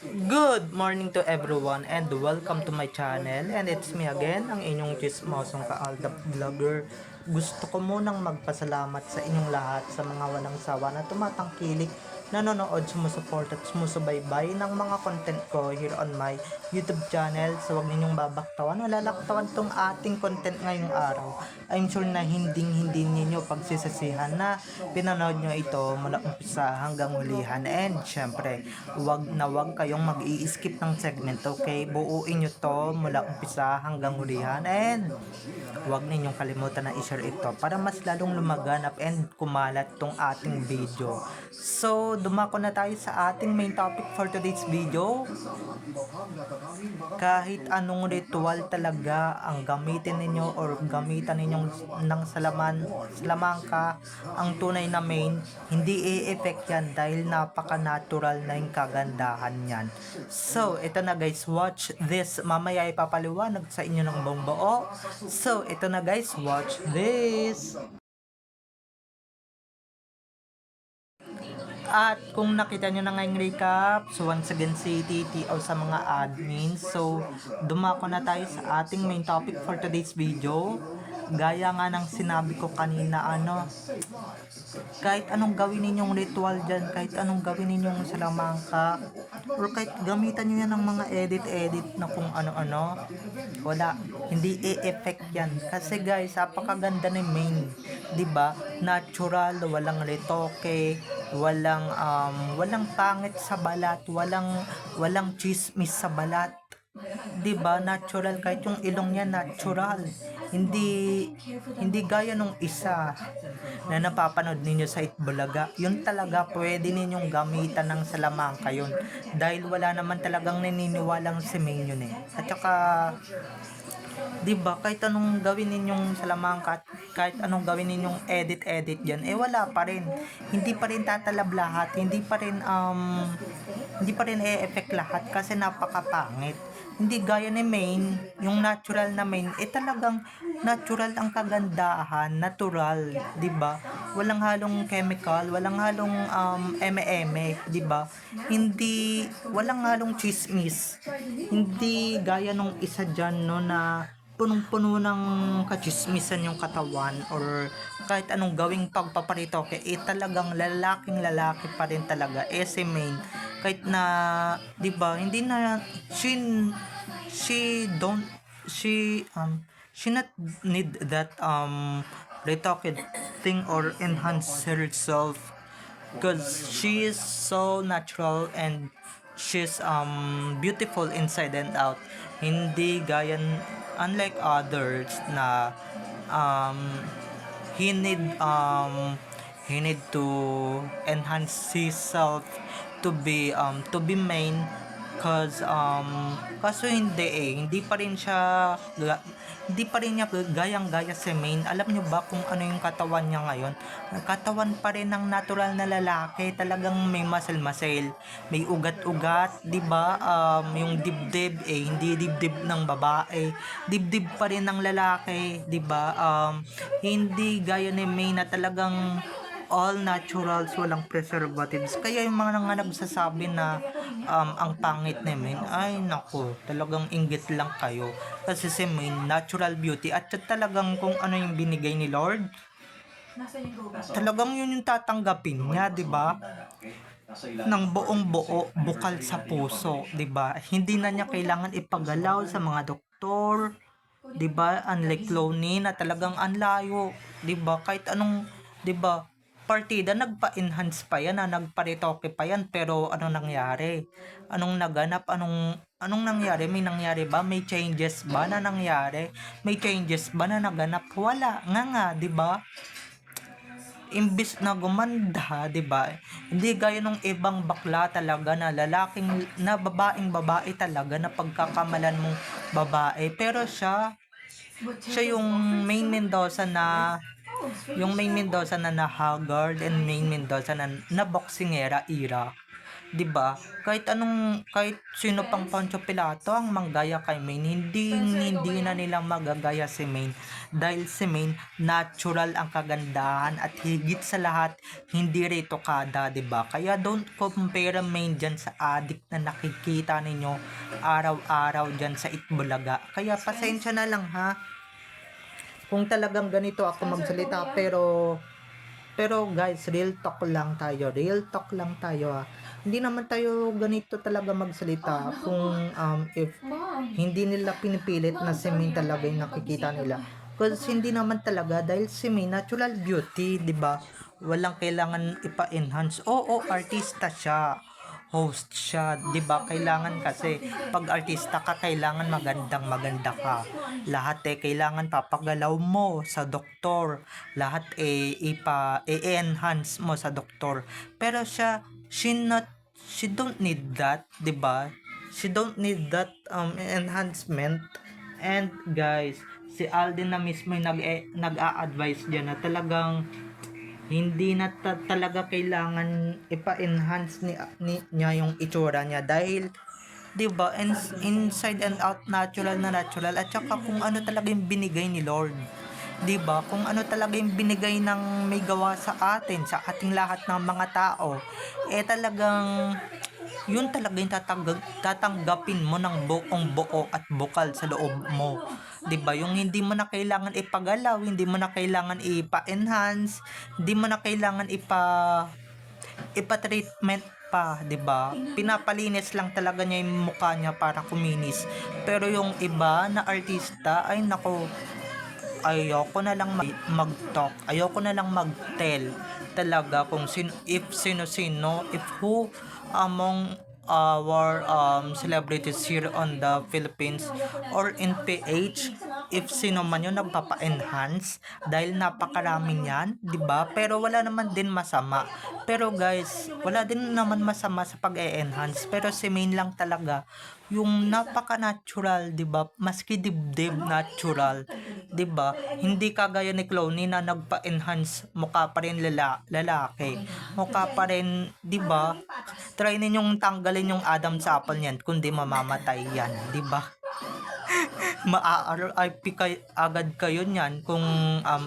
Good morning to everyone and welcome to my channel, and it's me again, ang inyong chismosong kaaldap vlogger. Gusto ko munang magpasalamat sa inyong lahat sa mga walang sawa na tumatangkilik, nanonood, sumusuport at sumusubaybay ng mga content ko here on my YouTube channel. So huwag ninyong babaktawan o lalaktawan tong ating content ngayong araw. I'm sure na hindi ninyo pagsisisihan na pinanood nyo ito mula umpisa hanggang hulihan, and syempre wag kayong mag-i-skip ng segment, okay? Buuin nyo to mula umpisa hanggang hulihan, and huwag ninyong kalimutan na i-share ito para mas lalong lumaganap and kumalat tong ating video. So dumako na tayo sa ating main topic for today's video. Kahit anong ritual talaga ang gamitin ninyo or gamitan ninyong ng salamangka, ang tunay na main, hindi i-effect yan dahil napaka-natural na yung kagandahan yan. So, ito na guys, watch this. Mamaya ipapaliwanag sa inyo ng buong buo. So, ito na guys, watch this. At kung nakita nyo na ngayong recap, so once again si TTO sa mga admins. So dumako na tayo sa ating main topic for today's video. Gaya nga ng sinabi ko kanina, kahit anong gawin ninyong ritual dyan, kahit anong gawin ninyong salamangka, or kahit gamitan nyo yan ng mga edit na kung ano-ano, wala, hindi i-effect yan. Kasi guys, apakaganda ni main, 'di ba? Natural, walang retoke, walang pangit sa balat, walang chismis sa balat. 'Di ba? Natural, kahit yung ilong niya natural. Hindi gaya nung isa na napapanood ninyo sa Itbulaga. Yun talaga pwede ninyong gamitan ng salamangka yun. Dahil wala naman talagang naniniwalang si Main yun eh. At saka 'di ba, kahit anong gawin ninyong salamangka, kahit anong gawin ninyong edit diyan, wala pa rin. Hindi pa rin tatalab lahat, hindi pa rin e-effect lahat kasi napakapangit. Hindi gaya ni Main, yung natural na Main, talagang natural ang kagandahan, natural, 'di ba? Walang halong chemical, walang halong eme-eme, 'di ba? Walang halong chismis. Hindi gaya nung isa diyan no na punong-puno ng kachismisan yung katawan, or kahit anong gawing pagpaparitoke, talagang lalaking lalaki pa rin talaga si Main. Kahit na 'di ba, hindi na she don't she not need that retoke thing or enhance herself, because she is so natural and she's beautiful inside and out. Hindi gaya, unlike others na um he need to enhance himself to be main, cause kaso hindi pa rin niya gayang-gaya si Main. Alam niyo ba kung ano yung katawan niya ngayon? Katawan pa rin ng natural na lalaki, talagang may muscle, may ugat-ugat, 'di ba? Yung dibdib hindi dibdib ng babae, dibdib pa rin ng lalaki, 'di ba? Hindi gaya ni Main na talagang all naturals, walang preservatives. Kaya yung mga nga nagsasabi na ang pangit ni Main, ay nako, talagang inggit lang kayo. Kasi si Main, natural beauty, at talagang kung ano yung binigay ni Lord, talagang yun yung tatanggapin niya, 'di ba? Ng buong buo, bukal sa puso, 'di ba? Hindi na niya kailangan ipagalaw sa mga doktor, 'di ba? Unlike Clooney na talagang anlayo, 'di ba? Kahit anong, 'di ba? Partida nagpa-enhance pa yan, nagpa-retoke pa yan, pero anong nangyari? Anong naganap? Anong nangyari? May nangyari ba? May changes ba na nangyari? May changes ba na naganap? Wala nga, 'di ba? Imbis na gumanda, 'di ba? Hindi gaya nung ibang bakla talaga na babaeng babae talaga na pagkakamalan mong babae. Pero siya yung Main Mendoza na haggard, and Main Mendoza na boxingera era. 'di ba? Kahit sino pang Poncio Pilato ang manggaya kay Maine, hindi na nila magagaya si Maine dahil si Maine natural ang kagandahan at higit sa lahat hindi retokada, 'di ba? Kaya don't compare Maine diyan sa adik na nakikita ninyo araw-araw diyan sa Itbulaga. Kaya pasensya na lang ha kung talagang ganito ako magsalita, pero guys, real talk lang tayo ah. Hindi naman tayo ganito talaga magsalita kung if hindi nila pinipilit na si Min talaga yung nakikita nila. Because hindi naman talaga dahil si Min natural beauty, 'di ba? Walang kailangan ipa-enhance. Oo, artista siya. Host siya, 'di ba? Kailangan kasi pag artista ka, kailangan maganda ka. Lahat kailangan papagalaw mo sa doktor. Lahat i-enhance mo sa doktor. Pero she don't need that, 'di ba? She don't need that enhancement. And guys, si Alden na mismo yung nag-a-advise diyan na talagang hindi na talaga kailangan ipa-enhance niya yung itsura niya dahil 'di ba inside and out natural at saka kung ano talaga yung binigay ni Lord, 'di ba? Kung ano talaga yung binigay ng may gawa sa atin, sa ating lahat ng mga tao, talagang yun talaga yung tatanggapin mo ng buong buo at bukal sa loob mo. 'Di ba? Yung hindi mo na kailangan ipagalaw, hindi mo na kailangan ipa-enhance, hindi mo na kailangan ipa-treatment pa, 'di ba? Pinapalinis lang talaga niya yung mukha niya para kuminis. Pero yung iba na artista, ay nako, ayoko na lang mag-talk, ayoko na lang mag-tell talaga kung if sino-sino, if who among our celebrities here on the Philippines or in PH, if sino man yun nagpapa-enhance dahil napakarami niyan, 'di ba? Pero wala naman din masama. Pero guys, wala din naman masama sa pag-e-enhance, pero si main lang talaga yung napaka-natural, 'di ba? Maski dibdib natural, 'di ba? Hindi kagaya ni Clooney na nagpa-enhance, mukha pa rin lalaki. Mukha pa rin, 'di ba? Try ninyong tanggalin yung Adam sa apple niyan, kundi mamamatay yan, 'di ba? Ma-RIP agad kayo niyan kung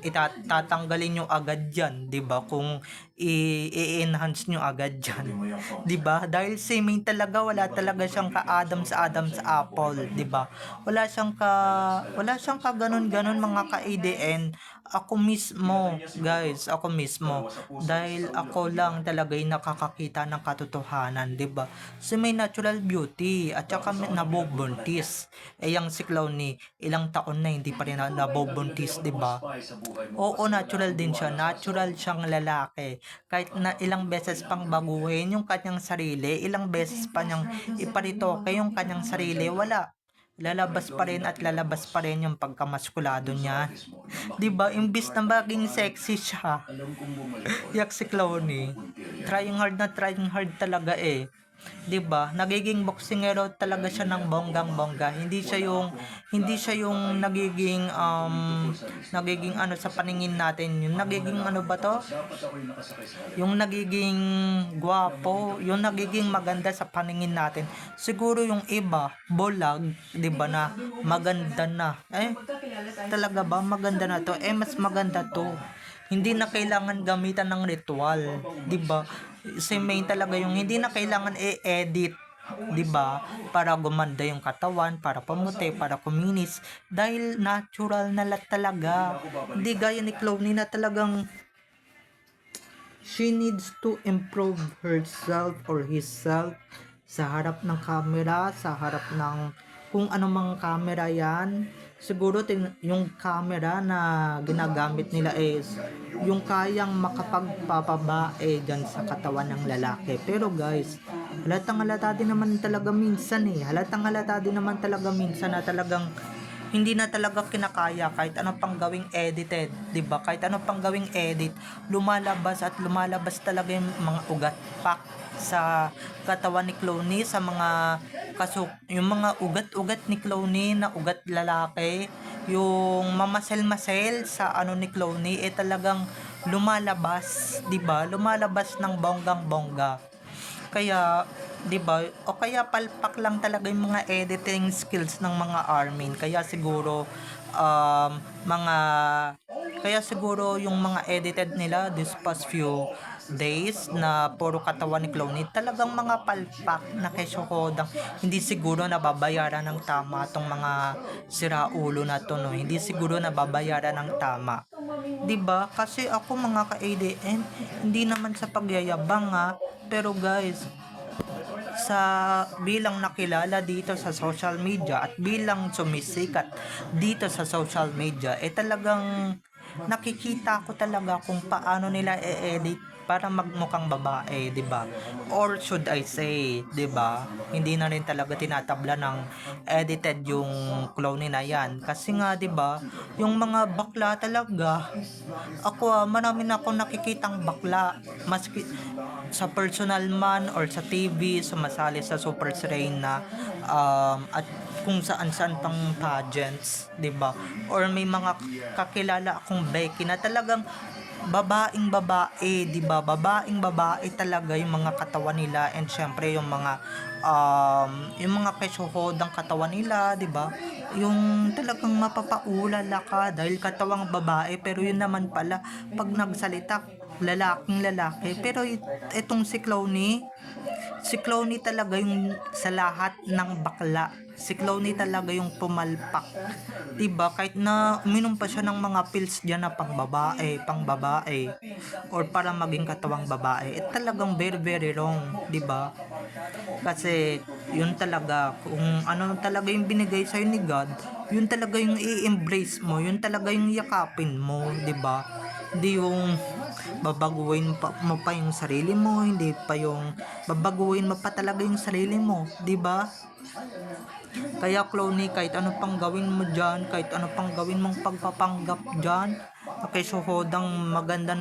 itatanggalin nyo agad yan, 'di ba? Kung i-enhance nyo agad yan, 'di ba? Dahil si Main talaga wala talaga siyang ka-Adam sa apple, 'di ba? Wala siyang ka ganun mga ka-ADN. Ako mismo, guys, dahil ako lang talaga yung nakakakita ng katotohanan, 'di ba? Si may natural beauty at saka nabubuntis. Yung si Clowney, ilang taon na hindi pa rin nabubuntis, 'di ba? Oo, natural din siya. Natural siyang lalaki. Kahit na ilang beses pang baguhin yung kanyang sarili, ilang beses pa niyang iparitoke yung kanyang sarili, wala. Lalabas pa rin yung pagkamaskulado niya. 'Di ba? Imbis na maging sexy siya. Yak si Clowney. Trying hard talaga 'Di ba? Nagiging boksingero talaga siya ng bonggang-bongga. Hindi siya yung nagiging ano sa paningin natin. Yung nagiging ano ba to? Yung nagiging gwapo, yung nagiging maganda sa paningin natin. Siguro yung iba, bulag, 'di ba, na maganda na. Talaga ba maganda na to? Mas maganda to. Hindi na kailangan gamitan ng ritual, 'di ba? Si main talaga yung hindi na kailangan i-edit, 'di ba? Para gumanda yung katawan, para pamuti, para kuminis dahil natural na talaga. Hindi gaya ni Clooney na talagang she needs to improve herself or himself sa harap ng camera, sa harap ng kung anumang camera yan. Siguro yung camera na ginagamit nila is yung kayang makapagpapabae dyan sa katawan ng lalaki. Pero guys, halatang-halata din naman talaga minsan na talagang hindi na talaga kinakaya kahit ano pang gawing edited, 'di ba? Kahit ano pang gawing edit, lumalabas talaga yung mga ugat pak sa katawan ni Clooney, sa mga yung mga ugat-ugat ni Clooney na ugat lalaki, yung mamasel-masel sa ano ni Clooney talagang lumalabas, 'di ba? Lumalabas ng bonggang-bongga. Kaya, 'di ba? O kaya palpak lang talaga yung mga editing skills ng mga Armin. Um mga kaya siguro yung mga edited nila this past few days na puro katawan ni Clooney talagang mga palpak na kesyokodang hindi siguro nababayaran ng tama tong mga siraulo na to, no, hindi siguro nababayaran ng tama, 'di ba? Kasi ako mga ka-ADN, hindi naman sa pagyayabang ha, pero guys, sa bilang nakilala dito sa social media at bilang sumisikat dito sa social media, talagang nakikita ko talaga kung paano nila i-edit para magmukhang babae, 'di ba? Or should I say, 'di ba? Hindi na rin talaga tinatabla ng edited yung clone na 'yan. Kasi nga, 'di ba, yung mga bakla talaga, marami na akong nakikitang bakla maski sa personal man or sa TV sumasali sa Super Serena, at kung saan-saan pang pageants, 'di ba? Or may mga kakilala akong Becky na talagang babaeng babae, 'di ba? Babaeng babae talaga yung mga katawan nila, and syempre yung mga kesyuhodang katawan nila, 'di ba? Yung talagang mapapaulala ka dahil katawang babae, pero yun naman pala pag nagsalita lalaking lalaki. Pero itong si Clooney talaga yung sa lahat ng bakla. Si Clooney talaga yung pumalpak. 'Di ba? Kahit na uminom pa siya ng mga pills diyan na pang babae or para maging katawang babae. Talagang very very wrong, 'di ba? Kasi yun talaga, kung ano talaga yung binigay sa'yo ni God, yun talaga yung i-embrace mo, yun talaga yung yakapin mo, 'di ba? Hindi yung mo pa yung sarili mo, hindi pa yung babaguhin mo pa talaga yung sarili mo, 'di ba? Kaya Clooney, kahit ano pang gawin mo dyan, kahit ano pang gawin mong pagpapanggap dyan, okay, so hodang maganda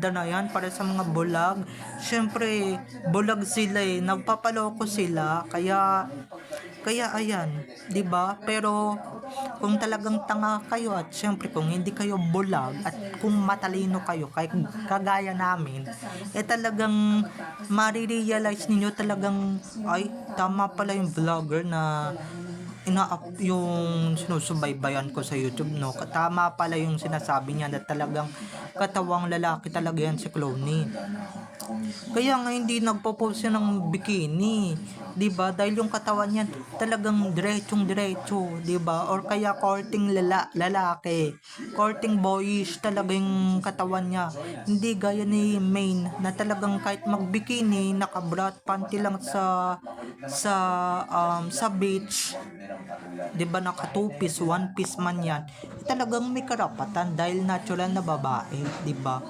na yan para sa mga bulag. Syempre, bulag sila nagpapaloko sila, kaya ayan, 'di ba? Pero kung talagang tanga kayo at syempre kung hindi kayo bulag at kung matalino kayo kahit kagaya namin, talagang marirealize ninyo talagang ay tama pala yung vlogger na yung sinusubaybayan ko sa YouTube, no? Tama pala yung sinasabi niya na talagang katawang lalaki talaga yan si Clooney. Kaya nga hindi nagpo-post yan ng bikini, 'di ba? Dahil yung katawan niyan talagang diretsong-diretso, 'di ba? Or kaya courting lalaki, courting boyish talaga yung katawan niya. Hindi gaya ni Main na talagang kahit magbikini, naka-bra panty lang sa beach, 'di ba, naka two piece, one piece man 'yan. Talagang may karapatan dahil natural na babae, 'di ba?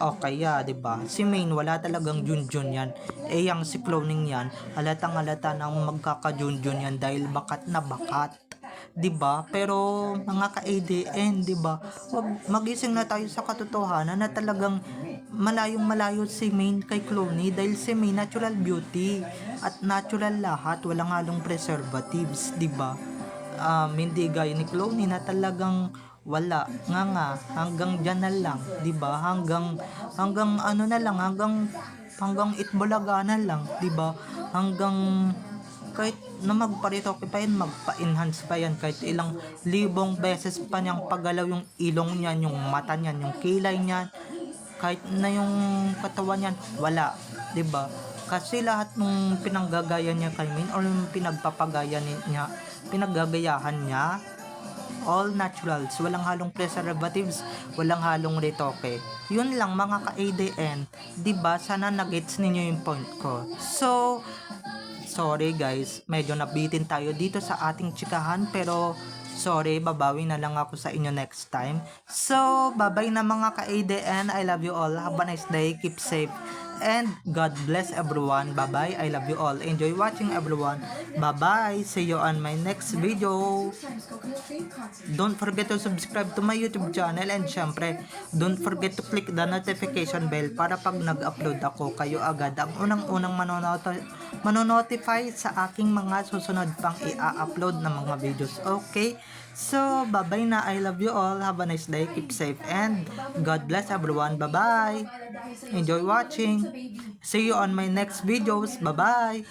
O kaya, 'di ba? Si Main wala talagang junjun 'yan. Yang si Cloning 'yan, halatang-halata nang magkaka-junjun 'yan dahil bakat na bakat. 'Di ba? Pero mga ka-ADN, 'di ba? Magising na tayo sa katotohanan na talagang malayong-malayo si Main kay Clooney dahil si Main natural beauty at natural lahat, walang halong preservatives, 'di ba? Hindi gaya ni Clooney na talagang wala nga hanggang dyan na lang, 'di ba? Hanggang ano na lang, hanggang itbulaga na lang, 'di ba? Hanggang kahit na magparitoke pa yan, magpa-enhance pa yan, kahit ilang libong beses pa niyang pagalaw yung ilong niyan, yung mata niyan, yung kilay niyan, kahit na yung katawan niyan, wala, 'di ba? Kasi lahat ng pinanggagaya niya kay Min or yung pinaggagayahan niya, all naturals, walang halong preservatives, walang halong retoke. Yun lang mga ka-ADN, 'di ba? Sana nagets ninyo yung point ko. So, sorry guys, medyo nabitin tayo dito sa ating chikahan, pero sorry, babawi na lang ako sa inyo next time. So, bye-bye na mga ka-ADN. I love you all. Have a nice day. Keep safe. And God bless everyone. Bye-bye. I love you all. Enjoy watching everyone. Bye-bye. See you on my next video. Don't forget to subscribe to my YouTube channel, and syempre, don't forget to click the notification bell para pag nag-upload ako, kayo agad ang unang-unang manonotify sa aking mga susunod pang i-upload na mga videos. Okay? So, bye-bye na. I love you all. Have a nice day. Keep safe and God bless everyone. Bye-bye. Enjoy watching. See you on my next videos. Bye-bye.